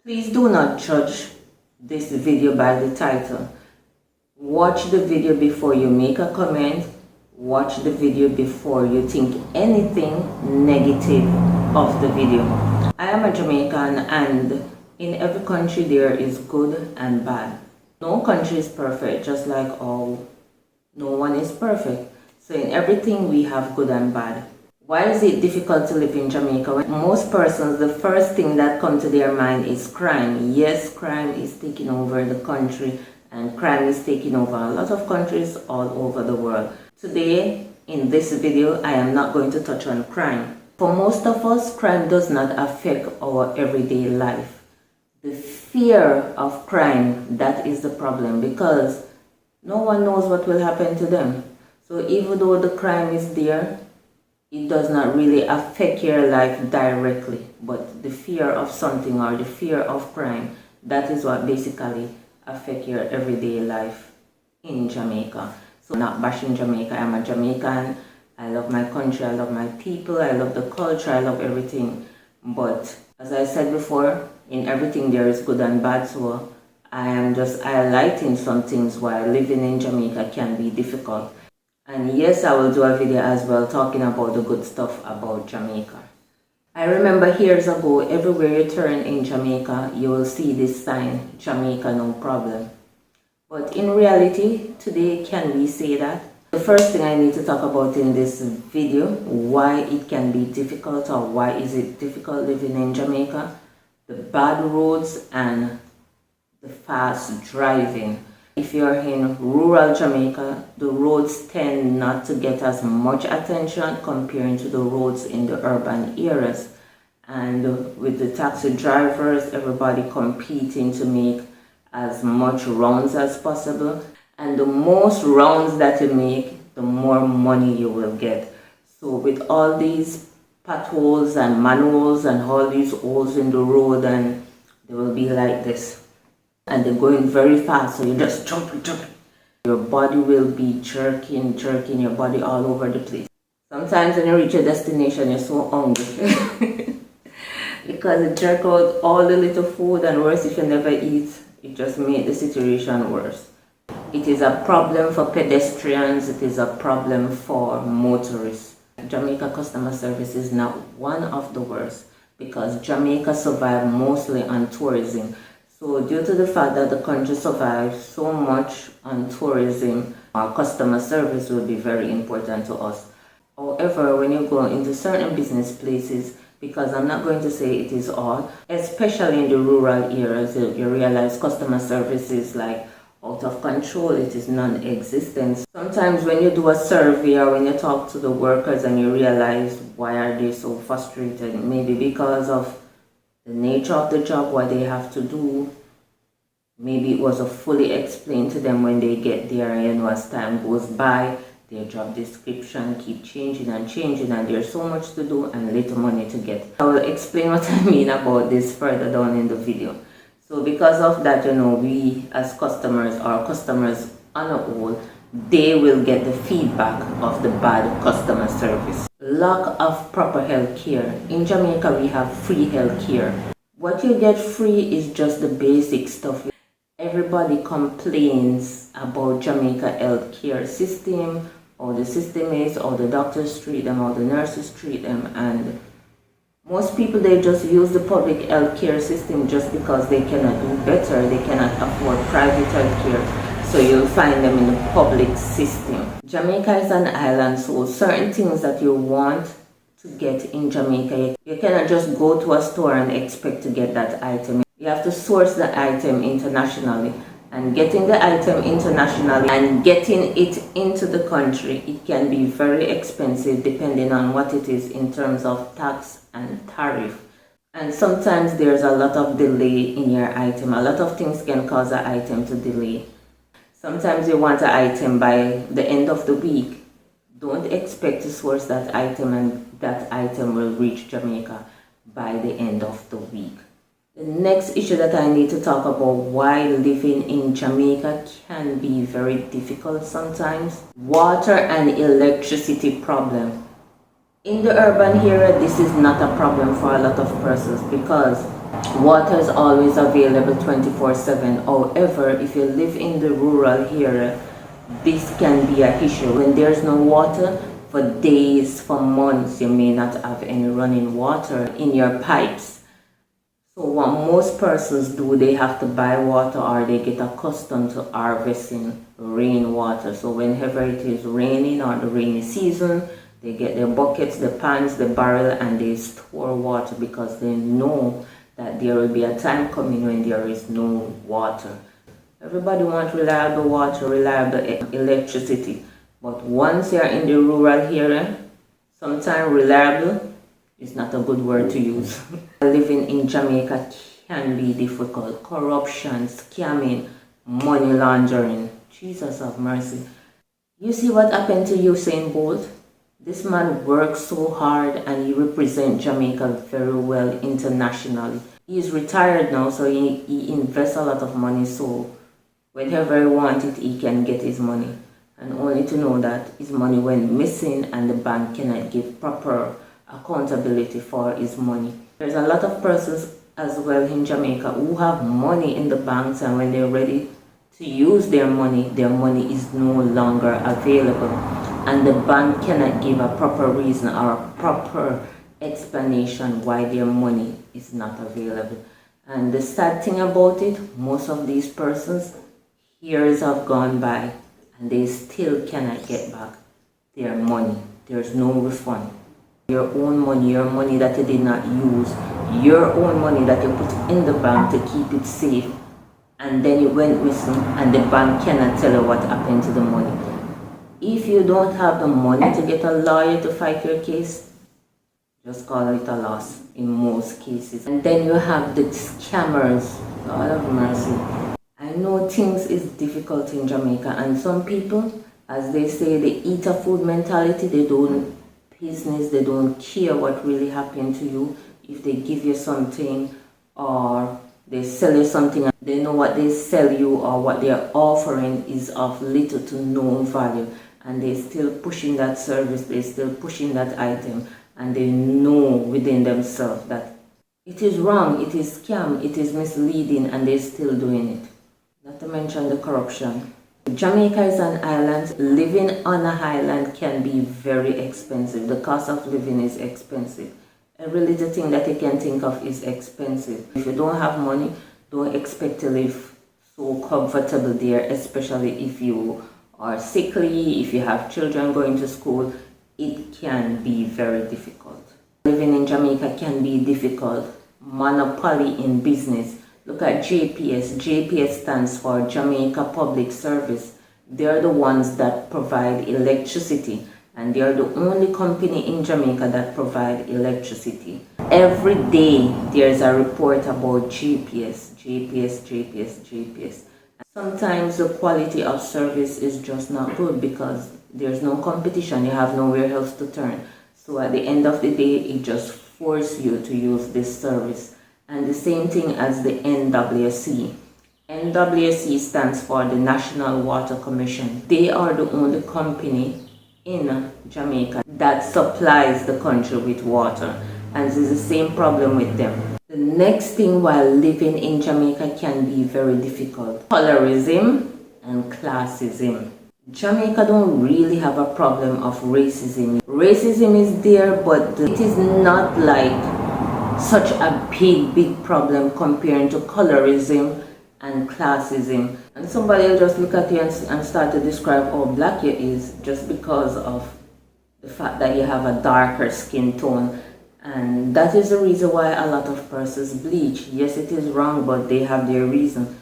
Please do not judge this video by the title. Watch the video before you make a comment. Watch the video before you think anything negative of the video. I am a Jamaican, and in every country there is good and bad. No country is perfect, just like no one is perfect. So in everything we have good and bad. Why is it difficult to live in Jamaica? When most persons, the first thing that comes to their mind is crime. Yes, crime is taking over the country, and crime is taking over a lot of countries all over the world. Today, in this video, I am not going to touch on crime. For most of us, crime does not affect our everyday life. The fear of crime, that is the problem, because no one knows what will happen to them. So even though the crime is there, it does not really affect your life directly, but the fear of something or the fear of crime, that is what basically affects your everyday life in Jamaica. So not bashing Jamaica, I'm a Jamaican, I love my country, I love my people, I love the culture, I love everything. But as I said before, in everything there is good and bad, so I am just highlighting some things why living in Jamaica can be difficult. And yes, I will do a video as well talking about the good stuff about Jamaica. I remember years ago, everywhere you turn in Jamaica, you will see this sign, Jamaica no problem. But in reality, today, can we say that? The first thing I need to talk about in this video, why it can be difficult or why is it difficult living in Jamaica, the bad roads and the fast driving. If you're in rural Jamaica, the roads tend not to get as much attention comparing to the roads in the urban areas. And with the taxi drivers, everybody competing to make as much rounds as possible. And the most rounds that you make, the more money you will get. So with all these potholes and manholes and all these holes in the road, and they will be like this. And they're going very fast, so you just jumping. Your body will be jerking your body all over the place. Sometimes when you reach your destination, you're so hungry because it jerk out all the little food, and worse if you never eat, it just makes the situation worse. It is a problem for pedestrians, it is a problem for motorists. Jamaica customer service is not one of the worst because Jamaica survived mostly on tourism. So due to the fact that the country survives so much on tourism, our customer service will be very important to us. However, when you go into certain business places, because I'm not going to say it is all, especially in the rural areas, you realize customer service is like out of control, it is non-existent. Sometimes when you do a survey or when you talk to the workers and you realize why are they so frustrated, maybe because of the nature of the job, what they have to do. Maybe it wasn't fully explained to them when they get there, and as time goes by, their job description keep changing, and there's so much to do and little money to get. I will explain what I mean about this further down in the video. So because of that, we as customers, our customers on a whole, they will get the feedback of the bad customer service. Lack of proper health care. In Jamaica, we have free health care. What you get free is just the basic stuff. Everybody complains about Jamaica health care system, or the system is, or the doctors treat them, or the nurses treat them, and most people, they just use the public health care system just because they cannot do better, they cannot afford private health care. So you'll find them in the public system. Jamaica is an island, so certain things that you want to get in Jamaica, you cannot just go to a store and expect to get that item. You have to source the item internationally. And getting the item internationally and getting it into the country, it can be very expensive depending on what it is in terms of tax and tariff. And sometimes there's a lot of delay in your item. A lot of things can cause an item to delay. Sometimes you want an item by the end of the week. Don't expect to source that item and that item will reach Jamaica by the end of the week. The next issue that I need to talk about, why living in Jamaica can be very difficult sometimes. Water and electricity problem. In the urban area, this is not a problem for a lot of persons because Water is always available 24/7. However, if you live in the rural area, this can be an issue. When there's no water for days, for months, you may not have any running water in your pipes. So what most persons do, they have to buy water or they get accustomed to harvesting rainwater. So whenever it is raining or the rainy season, they get their buckets, the pans, the barrel, and they store water because they know that there will be a time coming when there is no water. Everybody wants reliable water, reliable electricity. But once you're in the rural area, sometimes reliable is not a good word to use. Living in Jamaica can be difficult. Corruption, scamming, money laundering. Jesus have mercy. You see what happened to Usain Bolt? This man works so hard and he represents Jamaica very well internationally. He's retired now, so he invests a lot of money, so whenever he wants it, he can get his money. And only to know that his money went missing and the bank cannot give proper accountability for his money. There's a lot of persons as well in Jamaica who have money in the banks, and when they're ready to use their money is no longer available. And the bank cannot give a proper reason or a proper explanation why their money is not available. And the sad thing about it, most of these persons, years have gone by and they still cannot get back their money. There's no refund. Your own money, your money that you did not use, your own money that you put in the bank to keep it safe, and then it went missing and the bank cannot tell you what happened to the money. If you don't have the money to get a lawyer to fight your case, just call it a loss in most cases. And then you have the scammers. God have mercy. I know things is difficult in Jamaica, and some people, as they say, they eat a food mentality. They don't business, they don't care what really happened to you. If they give you something or they sell you something, they know what they sell you or what they're offering is of little to no value, and they're still pushing that service, they're still pushing that item, and they know within themselves that it is wrong, it is scam, it is misleading, and they're still doing it. Not to mention the corruption. Jamaica is an island. Living on an island can be very expensive. The cost of living is expensive. Every little thing that you can think of is expensive. If you don't have money, don't expect to live so comfortable there, especially if you are sickly, if you have children going to school. It can be very difficult. Living in Jamaica can be difficult. Monopoly in business. Look at JPS. JPS stands for Jamaica Public Service. They're the ones that provide electricity, and they're the only company in Jamaica that provide electricity. Every day there's a report about JPS. Sometimes the quality of service is just not good because there's no competition. You have nowhere else to turn. So at the end of the day, it just forces you to use this service. And the same thing as the NWC. NWC stands for the National Water Commission. They are the only company in Jamaica that supplies the country with water. And there's the same problem with them. The next thing while living in Jamaica can be very difficult. Colorism and classism. Jamaica don't really have a problem of racism. Racism is there, but it is not like such a big problem comparing to colorism and classism. And somebody will just look at you and start to describe how black you is just because of the fact that you have a darker skin tone. And that is the reason why a lot of persons bleach. Yes, it is wrong, but they have their reason.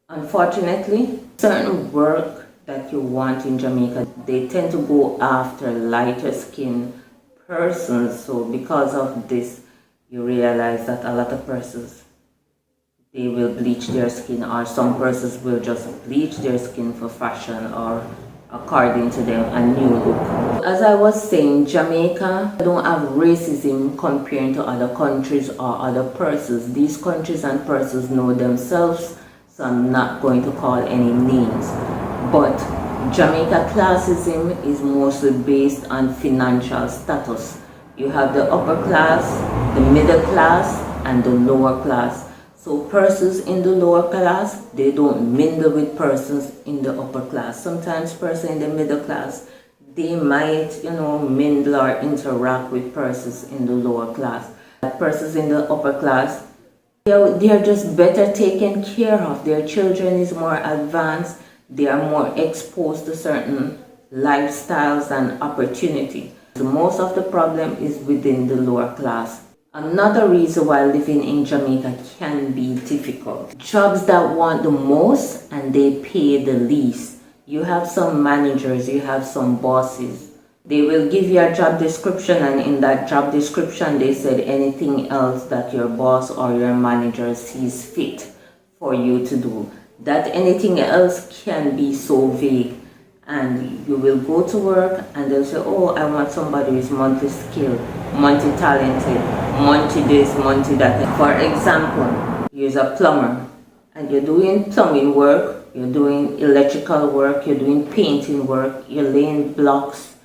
Unfortunately, certain work that you want in Jamaica, they tend to go after lighter skin persons. So because of this, you realize that a lot of persons, they will bleach their skin, or some persons will just bleach their skin for fashion or according to them a new look. As I was saying, Jamaica don't have racism comparing to other countries or other persons. These countries and persons know themselves, so I'm not going to call any names. But Jamaica classism is mostly based on financial status. You have the upper class, the middle class, and the lower class. So persons in the lower class, they don't mingle with persons in the upper class. Sometimes persons in the middle class, they might, mingle or interact with persons in the lower class. Persons in the upper class, they are just better taken care of. Their children is more advanced. They are more exposed to certain lifestyles and opportunity. So most of the problem is within the lower class. Another reason why living in Jamaica can be difficult. Jobs that want the most and they pay the least. You have some managers, you have some bosses. They will give you a job description, and in that job description they said anything else that your boss or your manager sees fit for you to do. That anything else can be so vague. And you will go to work and they'll say, oh, I want somebody who is multi-skilled, multi-talented, multi-this, multi-that. For example, you're a plumber and you're doing plumbing work, you're doing electrical work, you're doing painting work, you're laying blocks,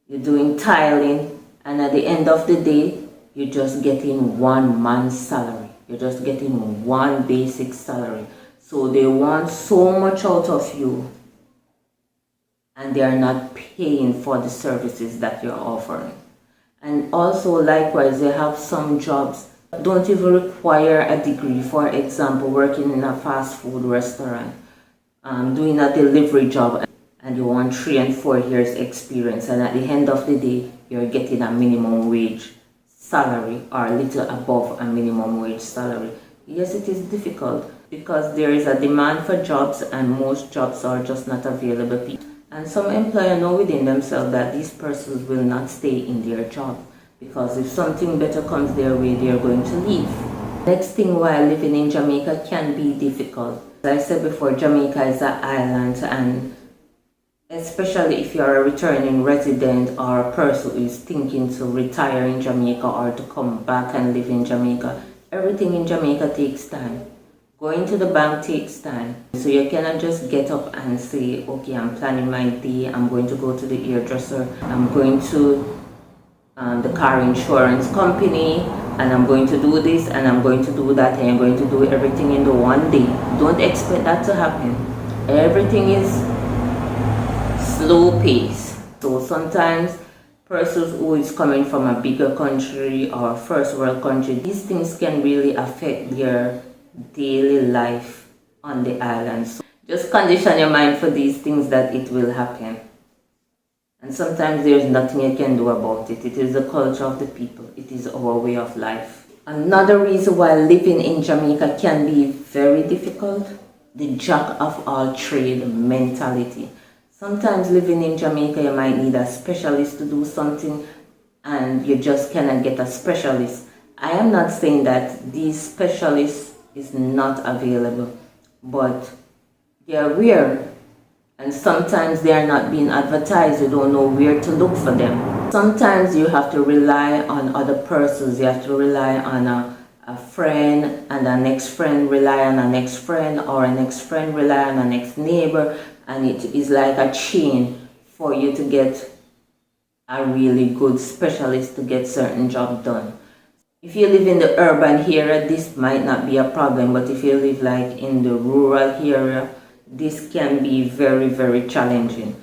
you're doing tiling, and at the end of the day, you're just getting one man's salary. You're just getting one basic salary. So they want so much out of you, and they are not paying for the services that you're offering. And also likewise, they have some jobs that don't even require a degree. For example, working in a fast food restaurant, doing a delivery job, and you want 3 and 4 years experience, and at the end of the day, you're getting a minimum wage salary or a little above a minimum wage salary. Yes, it is difficult because there is a demand for jobs and most jobs are just not available. And some employers know within themselves that these persons will not stay in their job because if something better comes their way, they are going to leave. Next thing, while living in Jamaica can be difficult. As I said before, Jamaica is an island, and especially if you are a returning resident or a person who is thinking to retire in Jamaica or to come back and live in Jamaica, everything in Jamaica takes time. Going to the bank takes time. So you cannot just get up and say, okay, I'm planning my day, I'm going to go to the hairdresser, I'm going to the car insurance company, and I'm going to do this and I'm going to do that, and I'm going to do everything in the one day. Don't expect that to happen. Everything is slow pace. So sometimes persons who is coming from a bigger country or first world country, these things can really affect their daily life on the island. So just condition your mind for these things that it will happen. And sometimes there's nothing you can do about it. It is the culture of the people. It is our way of life. Another reason why living in Jamaica can be very difficult, the jack of all trade mentality. Sometimes living in Jamaica, you might need a specialist to do something and you just cannot get a specialist. I am not saying that these specialists is not available, but they are rare, and sometimes they are not being advertised. You don't know where to look for them. Sometimes you have to rely on other persons. You have to rely on a friend, and a next friend rely on a next friend, or a next friend rely on a next neighbor, and it is like a chain for you to get a really good specialist to get certain job done. If you live in the urban area, this might not be a problem, but if you live like in the rural area, this can be very, very challenging.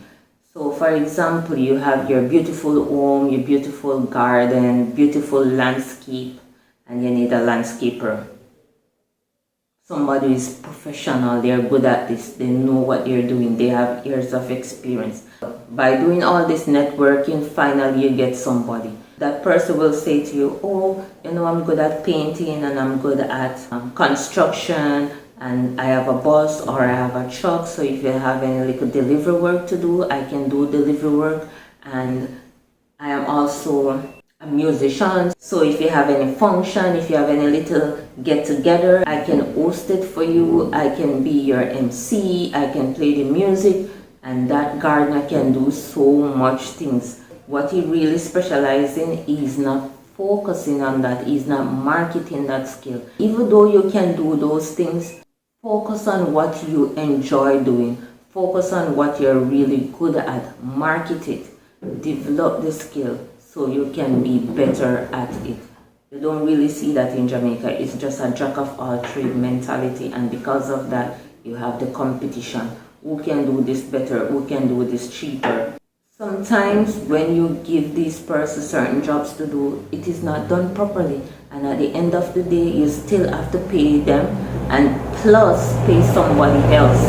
So for example, you have your beautiful home, your beautiful garden, beautiful landscape, and you need a landscaper. Somebody who is professional, they're good at this, they know what they're doing, they have years of experience. By doing all this networking, finally you get somebody. That person will say to you, oh, I'm good at painting and I'm good at construction and I have a bus or I have a truck. So if you have any little delivery work to do, I can do delivery work. And I am also a musician. So if you have any function, if you have any little get together, I can host it for you. I can be your MC. I can play the music. And that gardener can do so much things. What he really specializes in is not focusing on that, is not marketing that skill. Even though you can do those things, focus on what you enjoy doing. Focus on what you're really good at. Market it. Develop the skill so you can be better at it. You don't really see that in Jamaica. It's just a jack of all trade mentality, and because of that, you have the competition. Who can do this better? Who can do this cheaper? Sometimes when you give these persons certain jobs to do, it is not done properly, and at the end of the day, you still have to pay them and plus pay somebody else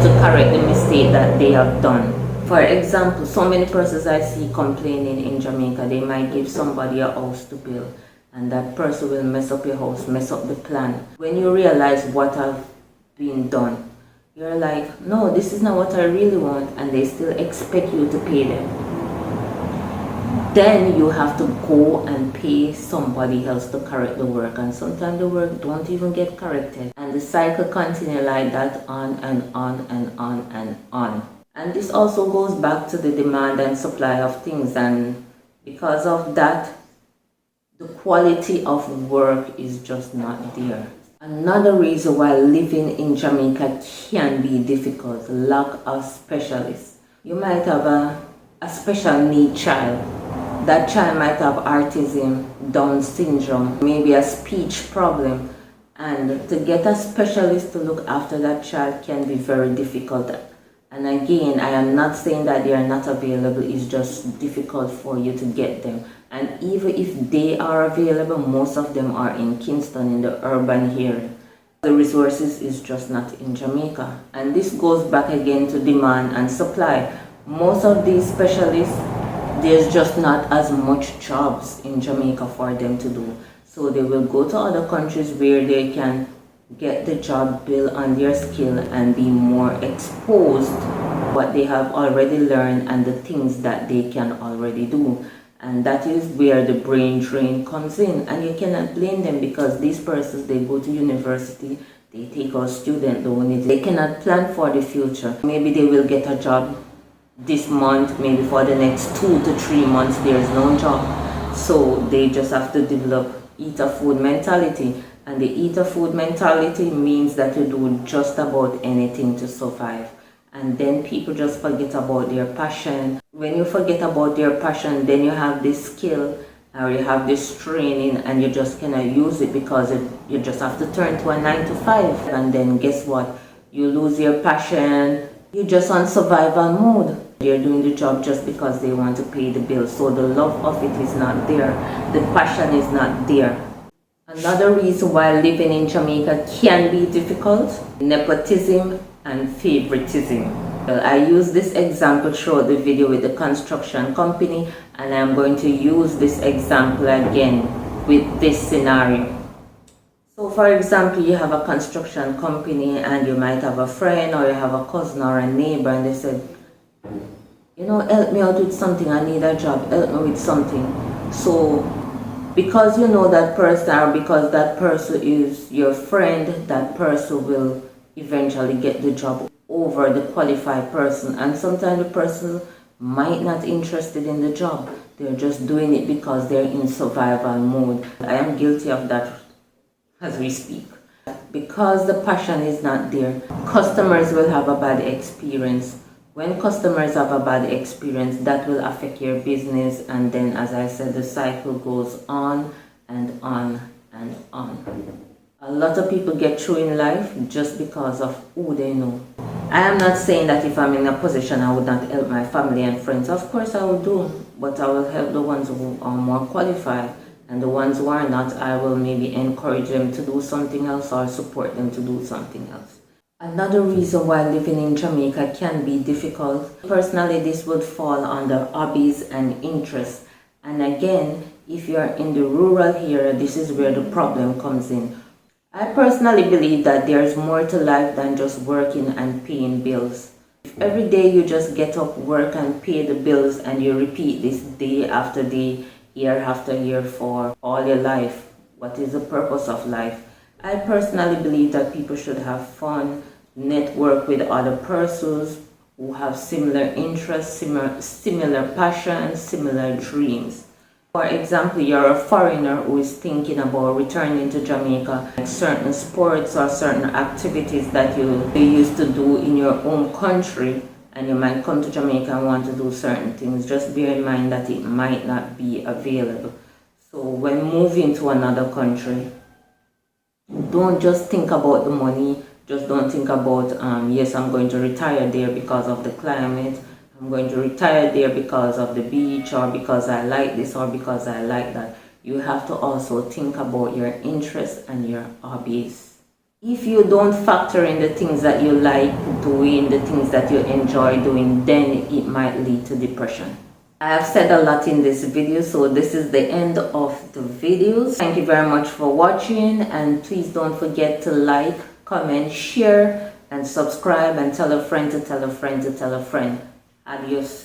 to correct the mistake that they have done. For example, so many persons I see complaining in Jamaica, they might give somebody a house to build, and that person will mess up your house, mess up the plan. When you realize what have been done, you're like, no, this is not what I really want, and they still expect you to pay them. Then you have to go and pay somebody else to correct the work, and sometimes the work don't even get corrected, and the cycle continue like that on and on and on and on. And this also goes back to the demand and supply of things, and because of that, the quality of work is just not there. Another reason why living in Jamaica can be difficult, lack of specialists. You might have a special need child. That child might have autism, Down syndrome, maybe a speech problem. And to get a specialist to look after that child can be very difficult. And again, I am not saying that they are not available, it's just difficult for you to get them. And even if they are available, most of them are in Kingston, in the urban area. The resources is just not in Jamaica. And this goes back again to demand and supply. Most of these specialists, there's just not as much jobs in Jamaica for them to do. So they will go to other countries where they can get the job, build on their skill, and be more exposed to what they have already learned and the things that they can already do. And that is where the brain drain comes in, and you cannot blame them, because these persons, they go to university, they take out student loan, they cannot plan for the future. Maybe they will get a job this month, maybe for the next 2 to 3 months there is no job, so they just have to develop eater food mentality. And the eater food mentality means that you do just about anything to survive. And then people just forget about their passion. When you forget about their passion, then you have this skill or you have this training, and you just cannot use it because you just have to turn to a 9 to 5. And then guess what? You lose your passion. You're just on survival mode. They're doing the job just because they want to pay the bills. So the love of it is not there. The passion is not there. Another reason why living in Jamaica can be difficult, nepotism and favoritism. Well, I use this example throughout the video with the construction company, and I'm going to use this example again with this scenario. So for example, you have a construction company and you might have a friend or you have a cousin or a neighbor, and they said, you know, help me out with something, I need a job, help me with something. So because you know that person, or because that person is your friend, that person will eventually get the job over the qualified person. And sometimes the person might not interested in the job. They're just doing it because they're in survival mode. I am guilty of that as we speak. Because the passion is not there, customers will have a bad experience. When customers have a bad experience, that will affect your business, and then, as I said, the cycle goes on and on and on. A lot of people get through in life just because of who they know. I am not saying that if I'm in a position I would not help my family and friends. Of course I will do, but I will help the ones who are more qualified, and the ones who are not, I will maybe encourage them to do something else or support them to do something else. Another reason why living in Jamaica can be difficult, personally, this would fall under hobbies and interests. And again, if you are in the rural area, this is where the problem comes in. I personally believe that there's more to life than just working and paying bills. If every day you just get up, work and pay the bills, and you repeat this day after day, year after year for all your life, what is the purpose of life? I personally believe that people should have fun, network with other persons who have similar interests, similar passions, similar dreams. For example, you're a foreigner who is thinking about returning to Jamaica, like certain sports or certain activities that you used to do in your own country, and you might come to Jamaica and want to do certain things. Just bear in mind that it might not be available. So when moving to another country, don't just think about the money. Just don't think about, yes, I'm going to retire there because of the climate. I'm going to retire there because of the beach, or because I like this, or because I like that. You have to also think about your interests and your hobbies. If you don't factor in the things that you like doing, the things that you enjoy doing, then it might lead to depression. I have said a lot in this video, so this is the end of the videos. Thank you very much for watching, and please don't forget to like, comment, share, and subscribe, and tell a friend to tell a friend to tell a friend. Adios.